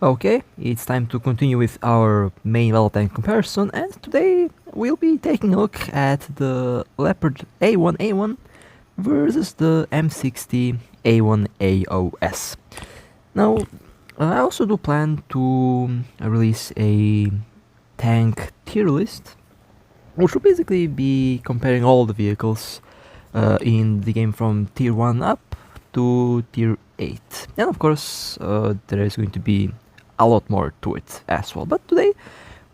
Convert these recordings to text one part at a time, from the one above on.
Okay, it's time to continue with our main battle tank comparison, and today we'll be taking a look at the Leopard A1A1 versus the M60A1 AOS. Now, I also do plan to release a tank tier list, which will basically be comparing all the vehicles in the game from tier 1 up to tier 8. And of course, there is going to be a lot more to it as well. But today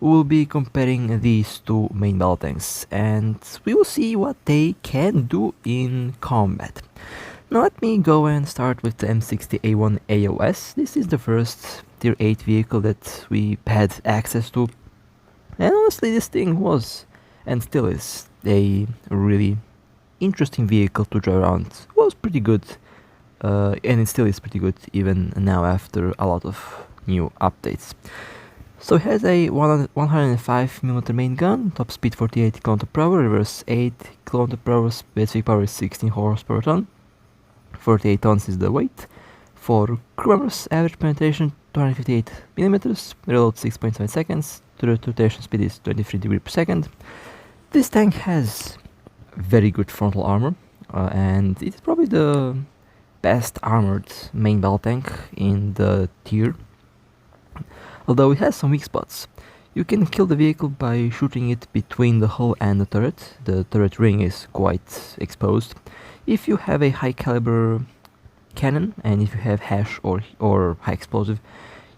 we will be comparing these two main battle tanks and we will see what they can do in combat. Now let me go and start with the M60A1 AOS. This is the first tier 8 vehicle that we had access to, and honestly this thing was and still is a really interesting vehicle to drive around. It was pretty good, and it still is pretty good even now after a lot of new updates. So it has a 105mm main gun, top speed 48 km/h, reverse 8 km/h, basic power is 16 horsepower/ton, 48 tons is the weight. For crew members, average penetration 258mm, reload 6.7 seconds, rotation speed is 23 degrees per second. This tank has very good frontal armor, and it's probably the best armored main battle tank in the tier. Although it has some weak spots. You can kill the vehicle by shooting it between the hull and the turret. The turret ring is quite exposed. If you have a high caliber cannon and if you have hash or high explosive,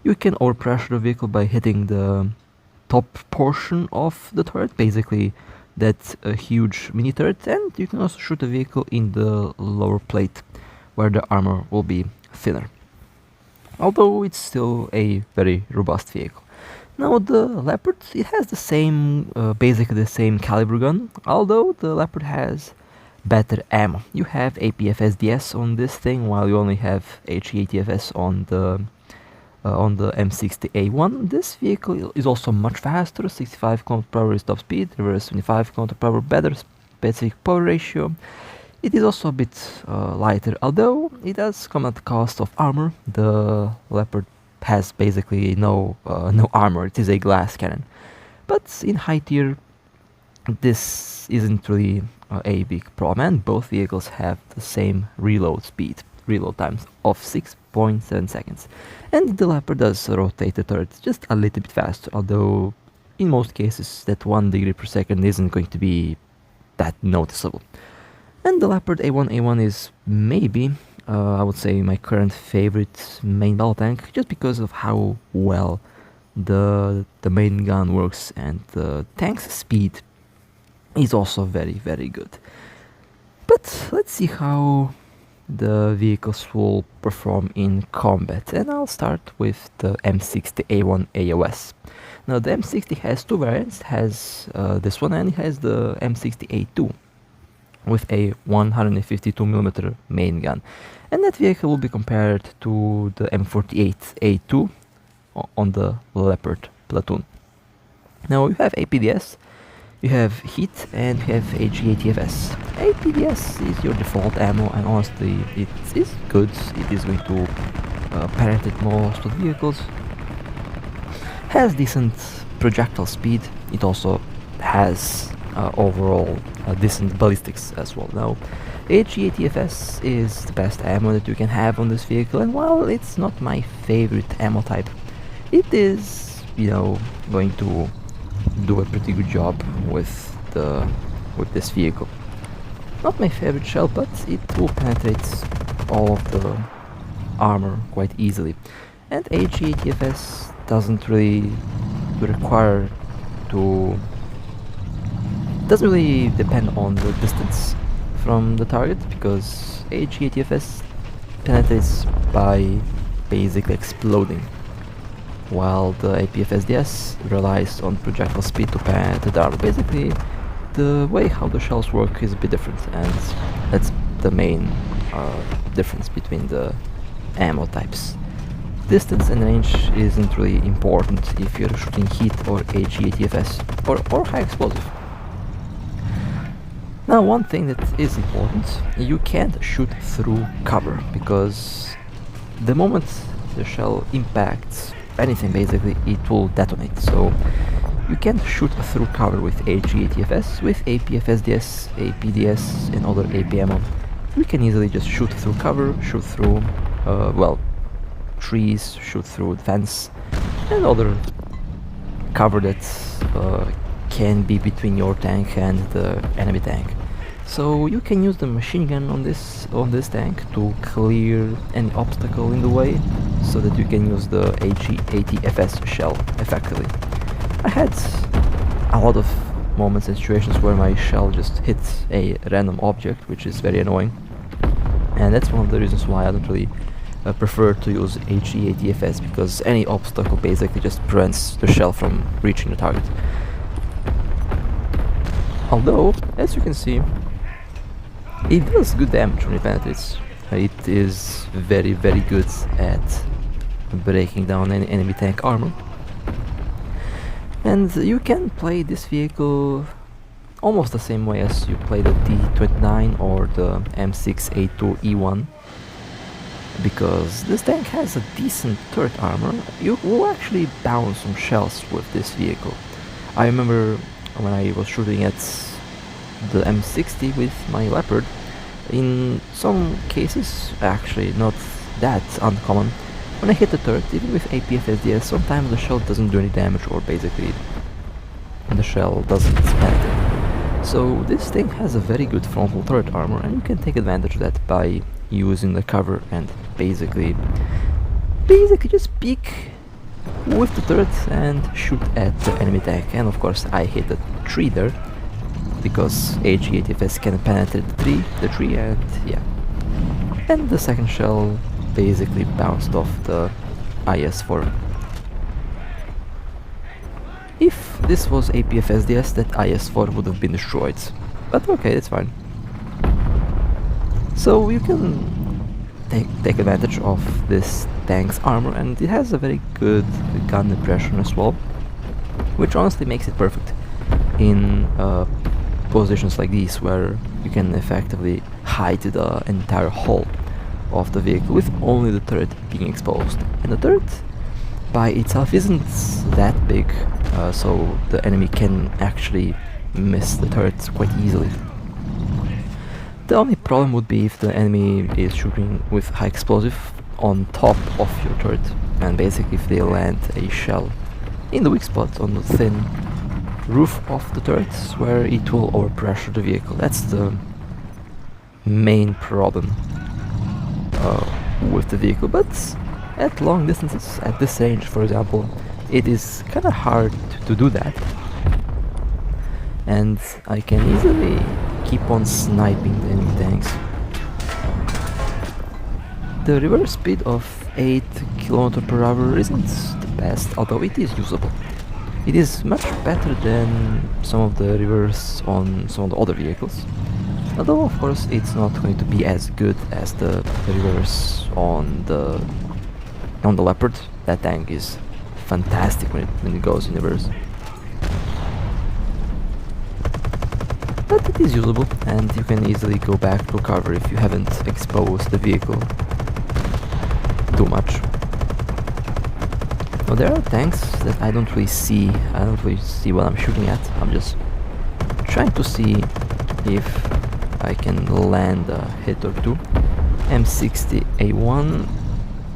you can overpressure the vehicle by hitting the top portion of the turret, basically that's a huge mini turret, and you can also shoot the vehicle in the lower plate where the armor will be thinner. Although it's still a very robust vehicle. Now the Leopard, it has the same, basically the same caliber gun, although the Leopard has better ammo. You have APFSDS on this thing, while you only have HEATFS on the M60A1. This vehicle is also much faster, 65 km/h is top speed, reverse 25 km/h better specific power ratio. It is also a bit lighter, although it does come at the cost of armor. The Leopard has basically no armor, it is a glass cannon. But in high tier, this isn't really a big problem, and both vehicles have the same reload times of 6.7 seconds. And the Leopard does rotate the turret just a little bit faster, although in most cases that 1 degree per second isn't going to be that noticeable. And the Leopard A1A1 is maybe, I would say, my current favorite main battle tank, just because of how well the main gun works, and the tank's speed is also very, very good. But let's see how the vehicles will perform in combat, and I'll start with the M60A1 AOS. Now the M60 has two variants, has this one and it has the M60A2 with a 152mm main gun, and that vehicle will be compared to the M48A2 on the Leopard platoon. Now you have APDS, you have heat, and you have HEATFS. APDS is your default ammo, and honestly it is good. It is going to penetrate most of the vehicles. Has decent projectile speed. It also has overall decent ballistics as well. Now HEATFS is the best ammo that you can have on this vehicle, and while it's not my favorite ammo type, it is, you know, going to do a pretty good job with this vehicle. Not my favorite shell, but it will penetrate all of the armor quite easily. And HEATFS doesn't really require to doesn't really depend on the distance from the target, because HEATFS penetrates by basically exploding, while the APFSDS relies on projectile speed to penetrate the armor. Basically, the way how the shells work is a bit different, and that's the main difference between the ammo types. Distance and range isn't really important if you're shooting heat or HEATFS or high explosive. Now one thing that is important, you can't shoot through cover, because the moment the shell impacts anything basically, it will detonate. So you can shoot through cover with HE-ATFS, with APFSDS, APDS and other APMO. We can easily just shoot through cover, shoot through, well, trees, shoot through the fence, and other cover that can be between your tank and the enemy tank. So you can use the machine gun on this tank to clear any obstacle in the way, so that you can use the HE-ATFS shell effectively. I had a lot of moments and situations where my shell just hits a random object, which is very annoying, and that's one of the reasons why I don't really prefer to use HE-ATFS, because any obstacle basically just prevents the shell from reaching the target. Although, as you can see, it does good damage when it penetrates. It is very good at breaking down any enemy tank armor. And you can play this vehicle almost the same way as you play the T29 or the M60A1, because this tank has a decent turret armor. You will actually bounce some shells with this vehicle. I remember when I was shooting at the M60 with my Leopard, in some cases, actually not that uncommon, when I hit the turret, even with APFSDS, sometimes the shell doesn't do any damage, or basically the shell doesn't penetrate. So this thing has a very good frontal turret armor, and you can take advantage of that by using the cover and basically just peek with the turret and shoot at the enemy tank. And of course I hit the tree there, because HE-ATFS can penetrate the tree, and yeah. And the second shell basically bounced off the IS-4. If this was APFSDS, that IS-4 would have been destroyed, but okay, it's fine. So you can take advantage of this tank's armor, and it has a very good gun impression as well, which honestly makes it perfect in positions like these, where you can effectively hide the entire hull of the vehicle with only the turret being exposed. And the turret by itself isn't that big, so the enemy can actually miss the turret quite easily. The only problem would be if the enemy is shooting with high explosive on top of your turret, and basically if they land a shell in the weak spot on the thin roof of the turret, where it will overpressure the vehicle. That's the main problem with the vehicle. But at long distances, at this range for example, it is kind of hard to do that, and I can easily keep on sniping the enemy tanks. The reverse speed of 8 km/h isn't the best, although it is usable. It is much better than some of the reverse on some of the other vehicles, although of course it's not going to be as good as the reverse on the Leopard. That tank is fantastic when it goes in reverse. But it is usable, and you can easily go back to cover if you haven't exposed the vehicle too much. Now there are tanks that I don't really see. I don't really see what I'm shooting at. I'm just trying to see if I can land a hit or two. M60A1.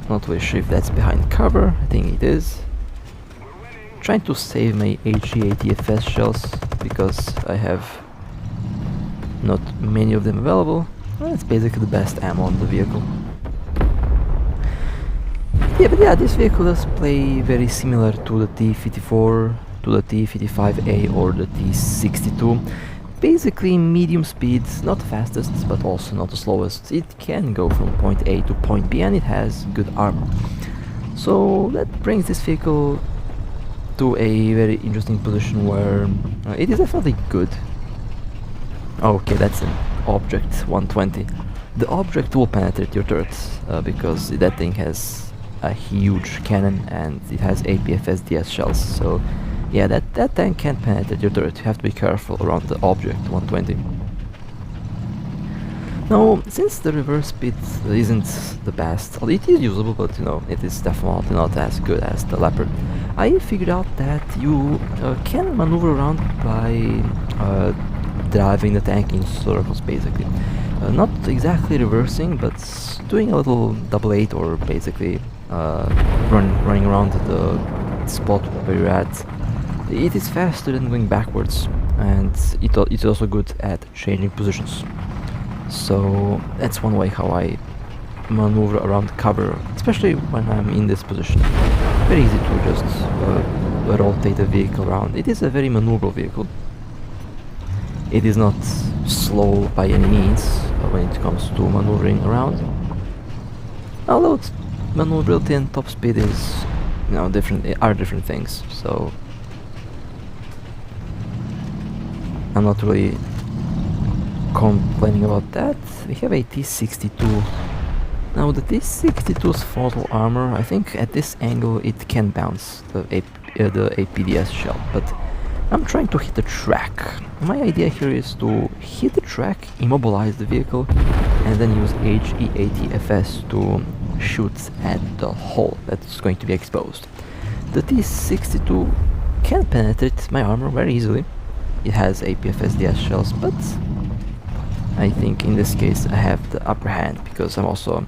Not really sure if that's behind cover. I think it is. Trying to save my HE-ATFS shells because I have not many of them available. Well, it's basically the best ammo on the vehicle. Yeah, but yeah, this vehicle does play very similar to the T54, to the T55A or the T62. Basically medium speed, not the fastest, but also not the slowest. It can go from point A to point B, and it has good armor. So that brings this vehicle to a very interesting position where it is definitely good. Okay, that's an object 120. The object will penetrate your turrets because that thing has a huge cannon and it has APFSDS shells. So yeah, that tank can't penetrate your turret. You have to be careful around the object 120. Now, since the reverse speed isn't the best, well, it is usable, but you know, it is definitely not as good as the Leopard, I figured out that you can maneuver around by driving the tank in circles, basically. Not exactly reversing, but doing a little double 8, or basically running around the spot where you're at. It is faster than going backwards, and it's also good at changing positions. So that's one way how I maneuver around cover, especially when I'm in this position. Very easy to just rotate the vehicle around. It is a very maneuverable vehicle. It is not slow by any means when it comes to maneuvering around. Although maneuverability and top speed is, you know, different things. So I'm not really complaining about that. We have a T-62. Now the T-62's frontal armor, I think at this angle it can bounce the APDS shell, but I'm trying to hit the track. My idea here is to hit the track, immobilize the vehicle, and then use HE-ATFS to shoot at the hull that's going to be exposed. The T-62 can penetrate my armor very easily. It has APFSDS shells, but I think in this case I have the upper hand because I'm also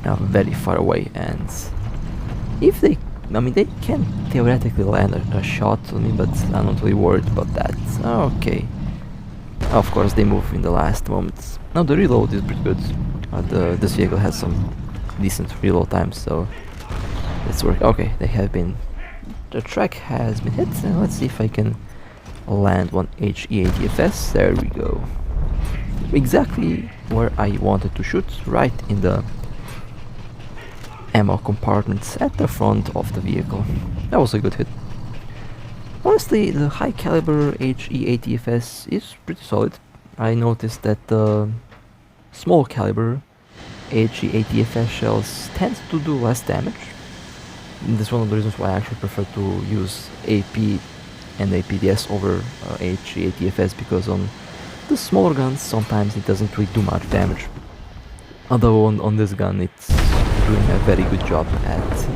very far away, and if they can theoretically land a shot on me, but I'm not really worried about that. Okay. Of course they move in the last moment. Now the reload is pretty good. This vehicle has some decent reload time, so it's working. Okay, the track has been hit, and let's see if I can land one HE-ATFS. There we go. Exactly where I wanted to shoot, right in the ammo compartments at the front of the vehicle. That was a good hit. Honestly, the high caliber HE-ATFS is pretty solid. I noticed that the small caliber HE-ATFS shells tend to do less damage. And that's one of the reasons why I actually prefer to use AP and APDS over HE-ATFS, because on the smaller guns sometimes it doesn't really do much damage. Although on this gun it's doing a very good job at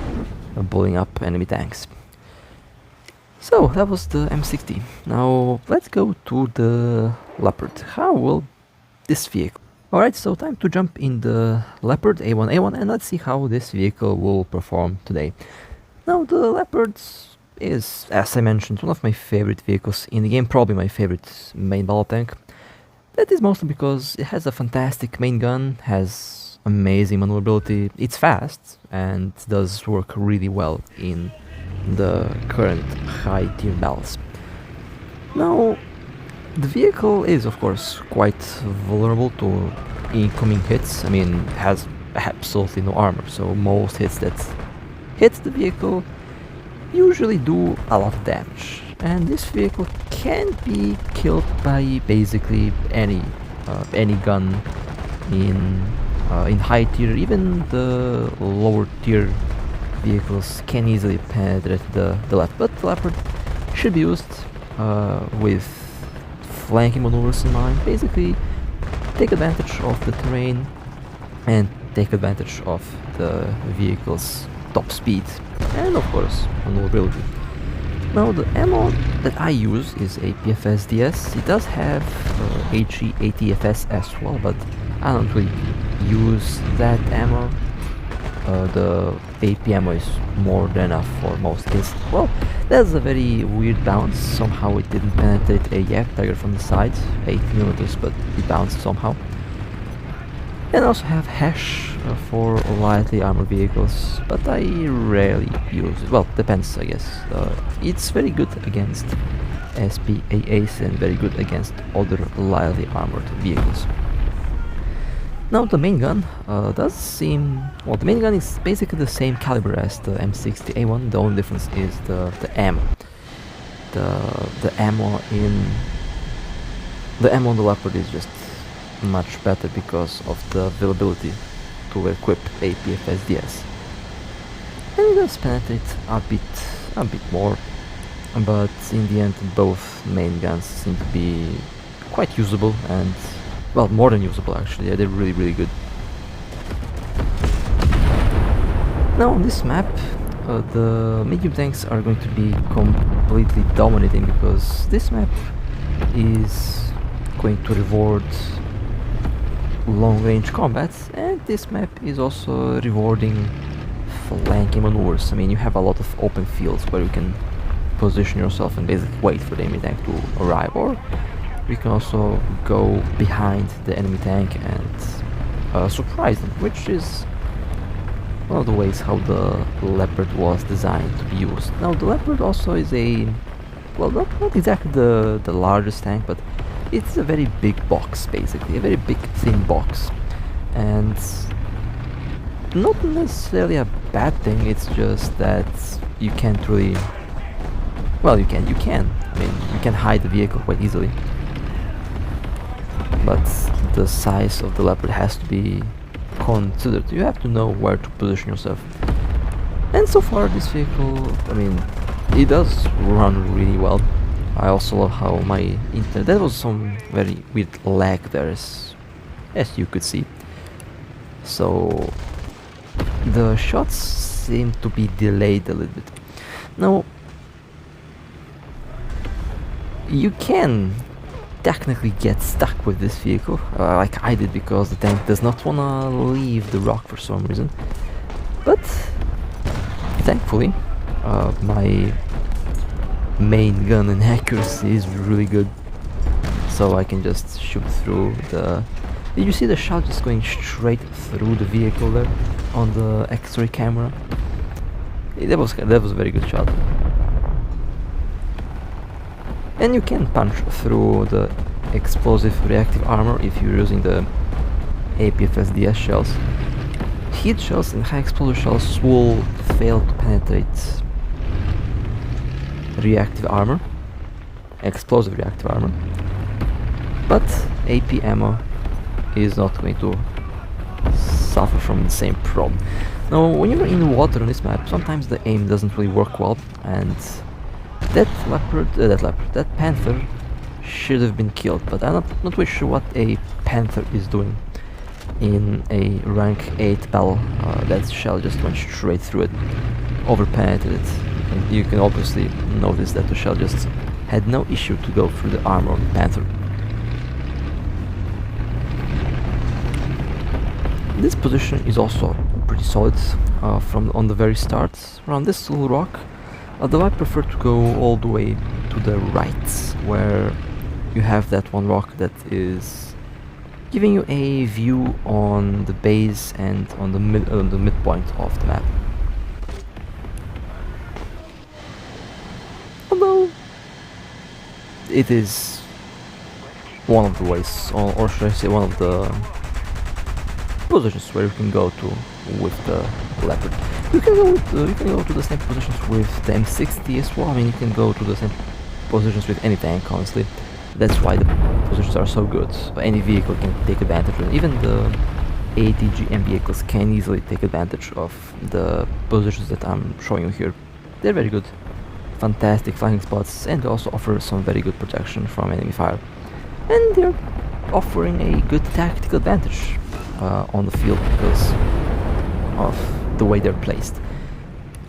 blowing up enemy tanks. So that was the M60. Now let's go to the Leopard. How will this vehicle... Alright, so time to jump in the Leopard A1A1 and let's see how this vehicle will perform today. Now the Leopard is, as I mentioned, one of my favorite vehicles in the game, probably my favorite main battle tank. That is mostly because it has a fantastic main gun, has amazing maneuverability, it's fast, and does work really well in the current high tier battles. Now, the vehicle is of course quite vulnerable to incoming hits. I mean, it has absolutely no armor, so most hits that hit the vehicle usually do a lot of damage. And this vehicle can be killed by basically any gun in high tier. Even the lower tier vehicles can easily penetrate the Leopard, but the Leopard should be used with flanking maneuvers in mind. Basically, take advantage of the terrain and take advantage of the vehicle's top speed and of course maneuverability. Now the ammo that I use is a PFSDS. It does have HE-ATFS as well, but I don't really use that ammo. The AP ammo is more than enough for most cases. Well, that's a very weird bounce. Somehow it didn't penetrate a Yak Tiger from the side, 8mm, but it bounced somehow. And I also have hash for lightly armored vehicles, but I rarely use it. Well, depends, I guess. It's very good against SPAAs and very good against other lightly armored vehicles. Now the main gun does seem... well, the main gun is basically the same caliber as the M60A1. The only difference is the ammo. The ammo on the Leopard is just much better because of the availability to equip a PFSDS. And it does penetrate a bit more, but in the end both main guns seem to be quite usable, and Well, more than usable actually. Yeah, they're really, really good. Now on this map, the medium tanks are going to be completely dominating because this map is going to reward long-range combat, and this map is also rewarding flanking maneuvers. I mean, you have a lot of open fields where you can position yourself and basically wait for the enemy tank to arrive, or you can also go behind the enemy tank and surprise them, which is one of the ways how the Leopard was designed to be used. Now the Leopard also is a, well, not exactly the largest tank, but it's a very big box, basically, a very big thin box, and not necessarily a bad thing. It's just that you can't really, well, you can, I mean, you can hide the vehicle quite easily, but the size of the Leopard has to be considered. You have to know where to position yourself, and so far this vehicle, I mean, it does run really well. I also love how my internet, there was some very weird lag there, as you could see, so the shots seem to be delayed a little bit. Now you can technically get stuck with this vehicle, like I did, because the tank does not wanna leave the rock for some reason, but thankfully my main gun and accuracy is really good, so I can just shoot through the... Did you see the shot just going straight through the vehicle there on the X-ray camera? That was a very good shot. And you can punch through the explosive reactive armor if you're using the APFSDS shells. Heat shells and high explosive shells will fail to penetrate reactive armor, explosive reactive armor, but AP ammo is not going to suffer from the same problem. Now when you're in the water on this map, sometimes the aim doesn't really work well, and that panther should have been killed, but I'm not really sure what a panther is doing in a rank 8 battle. That shell just went straight through it, over-penetrated, and you can obviously notice that the shell just had no issue to go through the armor of the panther. This position is also pretty solid from on the very start. Around this little rock, although I prefer to go all the way to the right, where you have that one rock that is giving you a view on the base and on the midpoint of the map. Although it is one of the ways, or should I say one of the positions where you can go to with the Leopard. You can go to the same positions with the M60 as well. I mean, you can go to the same positions with any tank, honestly. That's why the positions are so good. Any vehicle can take advantage of it. Even the ATGM vehicles can easily take advantage of the positions that I'm showing you here. They're very good. Fantastic flying spots, and also offer some very good protection from enemy fire. And they're offering a good tactical advantage on the field because of the way they're placed.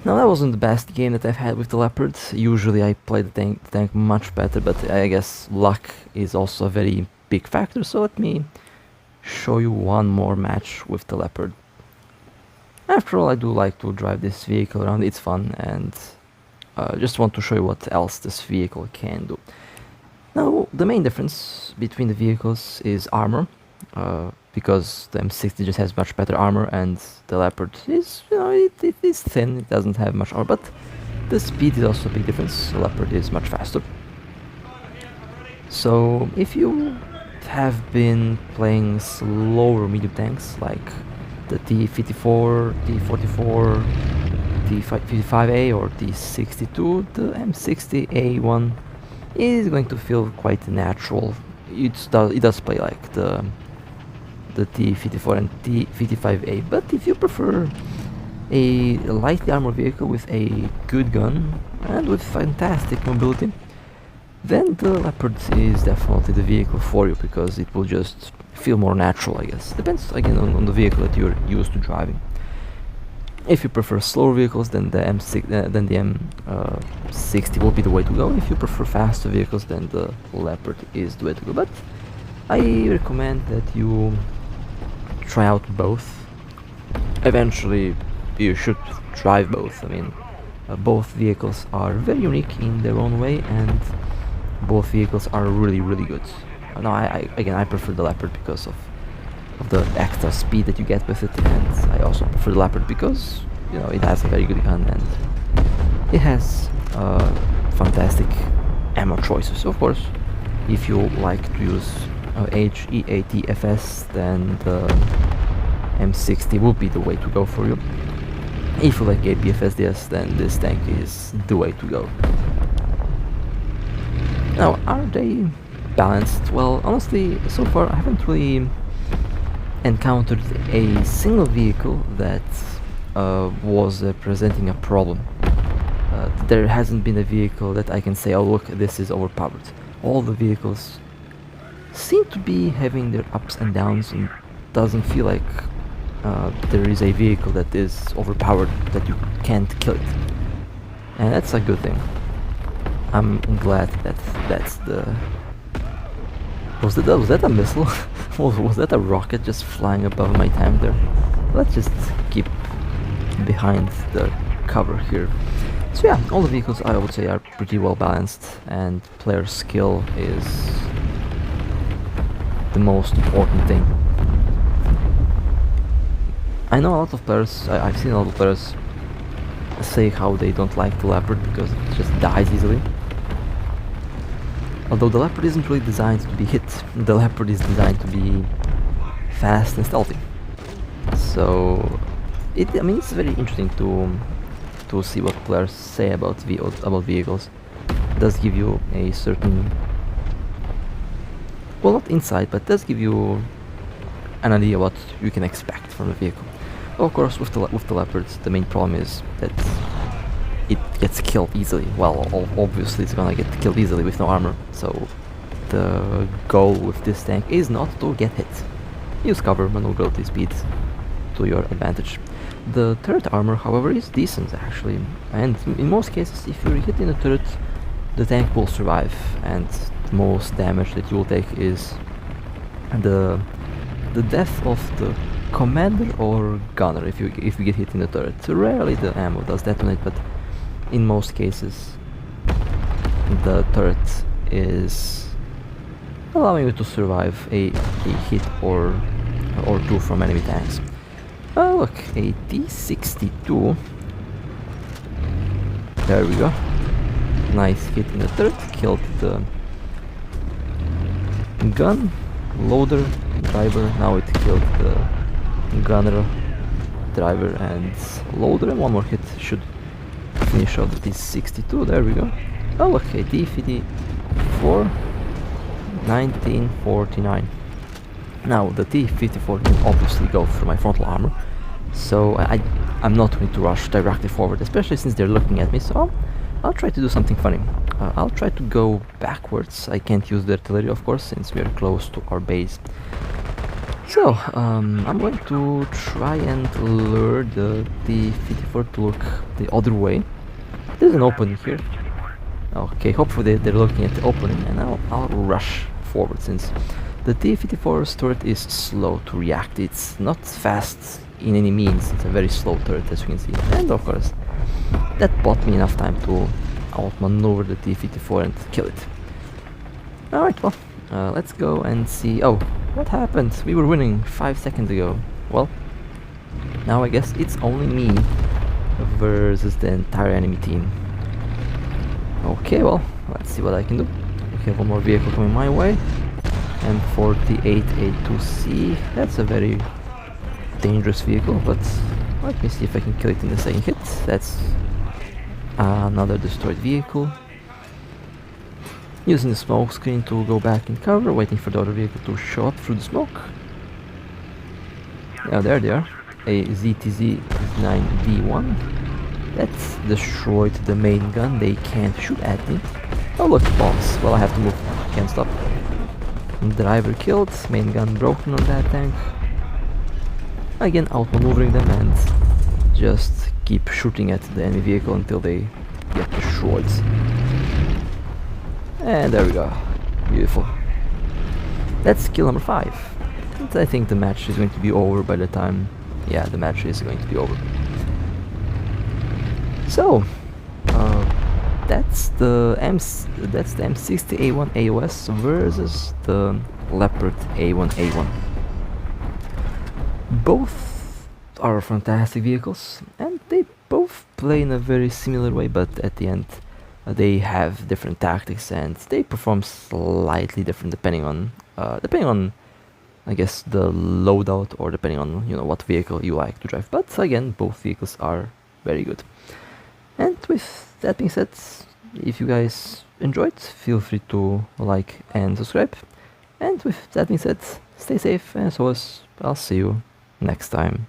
Now that wasn't the best game that I've had with the Leopard. Usually I play the tank much better, but I guess luck is also a very big factor, so let me show you one more match with the Leopard. After all, I do like to drive this vehicle around, it's fun, and just want to show you what else this vehicle can do. Now, the main difference between the vehicles is armor, because the M60 just has much better armor, and the Leopard is, you know, it is thin, it doesn't have much armor, but the speed is also a big difference. The Leopard is much faster. So, if you have been playing slower medium tanks, like the T54, T44, T55A or T62, the M60A1 is going to feel quite natural. It does play like the T54 and T55A, but if you prefer a lightly armored vehicle with a good gun and with fantastic mobility, then the Leopard is definitely the vehicle for you, because it will just feel more natural, I guess. Depends again on the vehicle that you're used to driving. If you prefer slower vehicles, then the M60 will be the way to go. If you prefer faster vehicles, then the Leopard is the way to go. But I recommend that you try out both. Eventually, you should drive both. I mean, both vehicles are very unique in their own way, and both vehicles are really, really good. Now, I prefer the Leopard because of the extra speed that you get with it, and I also prefer the Leopard because, you know, it has a very good gun and it has fantastic ammo choices. Of course, if you like to use HEATFS, then the M60 will be the way to go for you. If you like APFSDS, then this tank is the way to go. Now, are they balanced? Well, honestly, so far I haven't really encountered a single vehicle that was presenting a problem. There hasn't been a vehicle that I can say, oh look, this is overpowered. All the vehicles seem to be having their ups and downs, and doesn't feel like there is a vehicle that is overpowered that you can't kill it. And that's a good thing. I'm glad that that's the... Was that a missile? Was that a rocket just flying above my tank there? Let's just keep behind the cover here. So yeah, all the vehicles I would say are pretty well balanced, and player skill is the most important thing. I know a lot of players, I've seen a lot of players say how they don't like the Leopard because it just dies easily. Although the Leopard isn't really designed to be hit, the Leopard is designed to be fast and stealthy. So, I mean, it's very interesting to see what players say about vehicles. It does give you a certain, well, not insight, but it does give you an idea what you can expect from the vehicle. Of course, with the Leopards, the main problem is that it gets killed easily. Well, obviously it's gonna get killed easily with no armor, so the goal with this tank is not to get hit. Use cover, maneuverability, speed to your advantage. The turret armor, however, is decent actually, and in most cases, if you're hit in a turret, the tank will survive, and the most damage that you will take is the death of the commander or gunner if you get hit in the turret. So rarely the ammo does detonate, but in most cases the turret is allowing you to survive a hit or two from enemy tanks. Look, a T-62. There we go. Nice hit in the turret, killed the gun, loader, driver. Now it killed the gunner, driver and loader, and one more hit should finish off the T-62. There we go. Oh, okay, T-54, 1949. Now the T-54 can obviously go through my frontal armor, so I'm not going to rush directly forward, especially since they're looking at me, so I'll try to do something funny. I'll try to go backwards. I can't use the artillery, of course, since we are close to our base. So, I'm going to try and lure the T-54 to look the other way. There's an opening here. Okay, hopefully they're looking at the opening, and I'll rush forward, since the T-54's turret is slow to react. It's not fast in any means, it's a very slow turret, as you can see. And of course, that bought me enough time to outmaneuver the T-54 and kill it. Alright, well, let's go and see. Oh, what happened? We were winning 5 seconds ago. Well, now I guess it's only me versus the entire enemy team. Okay, well, let's see what I can do. We have one more vehicle coming my way. M48A2C. That's a very dangerous vehicle, but let me see if I can kill it in the second hit. That's another destroyed vehicle. Using the smoke screen to go back in cover, waiting for the other vehicle to show up through the smoke. Yeah, there they are. A ZTZ-9D1. That's destroyed the main gun. They can't shoot at me. Oh look, bombs. Well, I have to move. Can't stop. Driver killed. Main gun broken on that tank. Again, outmaneuvering them and just keep shooting at the enemy vehicle until they get destroyed. And there we go. Beautiful. That's kill number 5. And I think the match is going to be over by the time... Yeah, the match is going to be over. So, that's the M60A1 AOS versus the Leopard A1A1. Both are fantastic vehicles, and they both play in a very similar way, but at the end they have different tactics and they perform slightly different depending on I guess the loadout, or depending on what vehicle you like to drive. But again, both vehicles are very good. And with that being said, if you guys enjoyed, feel free to like and subscribe. And with that being said, stay safe, and as always, I'll see you next time.